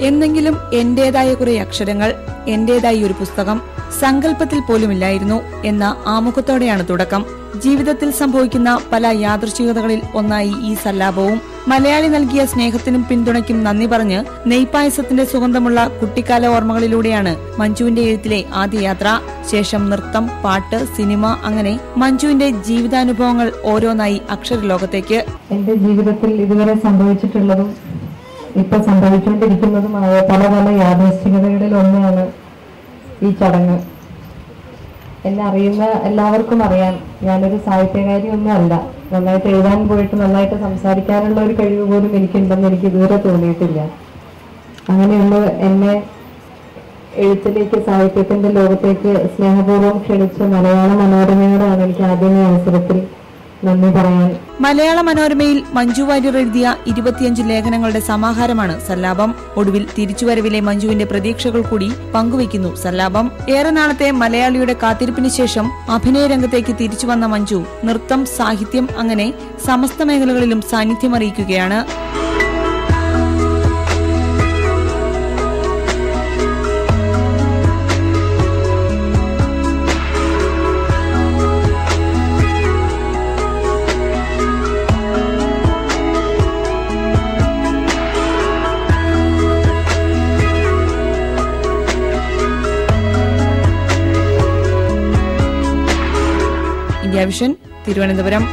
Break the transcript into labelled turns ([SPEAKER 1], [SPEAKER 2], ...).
[SPEAKER 1] എന്നെങ്കിലും എന്റേതായ കുറെ അക്ഷരങ്ങൾ, എന്റേതായി ഒരു പുസ്തകം സങ്കല്പത്തിൽ പോലുമില്ലായിരുന്നു എന്ന ആമുഖത്തോടെയാണ് തുടക്കം. ജീവിതത്തിൽ സംഭവിക്കുന്ന പല യാദൃശ്ചികതകളിൽ ഒന്നായി ഈ സല്ലാപവും. മലയാളി നൽകിയ സ്നേഹത്തിനും പിന്തുണയ്ക്കും നന്ദി പറഞ്ഞ് നെയ്പായസത്തിന്റെ സുഗന്ധമുള്ള കുട്ടിക്കാല ഓർമ്മകളിലൂടെയാണ് മഞ്ജുവിന്റെ എഴുത്തിലെ ആദ്യ യാത്ര. ശേഷം നൃത്തം, പാട്ട്, സിനിമ, അങ്ങനെ മഞ്ജുവിന്റെ ജീവിതാനുഭവങ്ങൾ ഓരോന്നായി അക്ഷരലോകത്തേക്ക്.
[SPEAKER 2] എന്റെ ജീവിതത്തിൽ ഇതുവരെ സംഭവിച്ചിട്ടുള്ളതും ഇപ്പൊ സംഭവിച്ചുകൊണ്ടിരിക്കുന്നതുമായ പല പല യാദൃശ്ചികതകളിൽ ഒന്നാണ് ഈ ചടങ്ങ്. എന്നെ അറിയുന്ന എല്ലാവർക്കും അറിയാം, ഞാനൊരു സാഹിത്യകാരി ഒന്നും അല്ല. നന്നായിട്ട് എഴുതാൻ പോയിട്ട് നന്നായിട്ട് സംസാരിക്കാനുള്ള ഒരു കഴിവ് പോലും എനിക്കുണ്ടെന്ന് എനിക്ക് ഇതുവരെ തോന്നിയിട്ടില്ല. അങ്ങനെയുള്ള എന്നെ എഴുത്തിലേക്ക്, സാഹിത്യത്തിന്റെ ലോകത്തേക്ക് സ്നേഹപൂർവ്വം ക്ഷണിച്ച മലയാള മനോരമയോടാണ് എനിക്ക് ആദ്യമേ അവസരത്തിൽ നന്ദി പറയാൻ.
[SPEAKER 1] മലയാള മനോരമയിൽ മഞ്ജു വാര്യർ എഴുതിയ 25 ലേഖനങ്ങളുടെ സമാഹാരമാണ് സല്ലാപം. ഒടുവിൽ തിരിച്ചുവരവിലെ മഞ്ജുവിന്റെ പ്രതീക്ഷകൾ കൂടി പങ്കുവയ്ക്കുന്നു സല്ലാപം. ഏറെ നാളത്തെ മലയാളിയുടെ കാത്തിരിപ്പിന് ശേഷം അഭിനയ രംഗത്തേക്ക് തിരിച്ചുവന്ന മഞ്ജു നൃത്തം, സാഹിത്യം, അങ്ങനെ സമസ്ത മേഖലകളിലും സാന്നിധ്യമറിയിക്കുകയാണ്. India vision, Thiruvananthapuram.